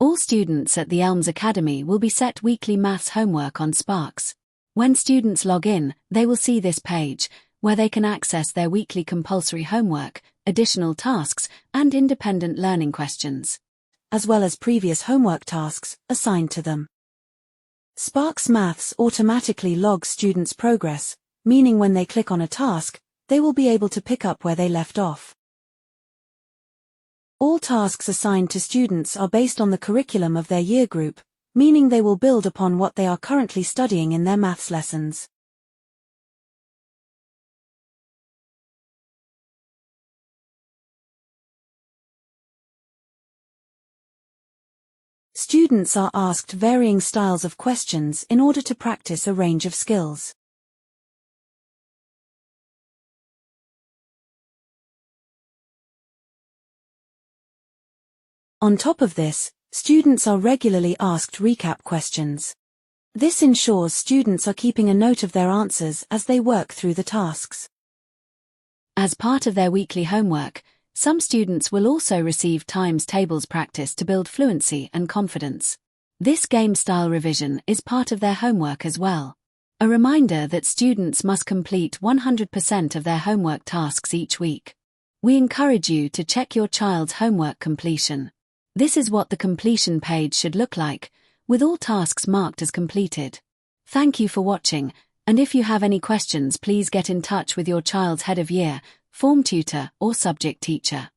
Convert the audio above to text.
All students at the Elms Academy will be set weekly maths homework on Sparx. When students log in, they will see this page, where they can access their weekly compulsory homework, additional tasks, and independent learning questions, as well as previous homework tasks assigned to them. Sparx Maths automatically logs students' progress, meaning when they click on a task, they will be able to pick up where they left off. All tasks assigned to students are based on the curriculum of their year group, meaning they will build upon what they are currently studying in their maths lessons. Students are asked varying styles of questions in order to practice a range of skills. On top of this, students are regularly asked recap questions. This ensures students are keeping a note of their answers as they work through the tasks. As part of their weekly homework, some students will also receive times tables practice to build fluency and confidence. This game-style revision is part of their homework as well. A reminder that students must complete 100% of their homework tasks each week. We encourage you to check your child's homework completion. This is what the completion page should look like, with all tasks marked as completed. Thank you for watching, and if you have any questions, please get in touch with your child's head of year, form tutor, or subject teacher.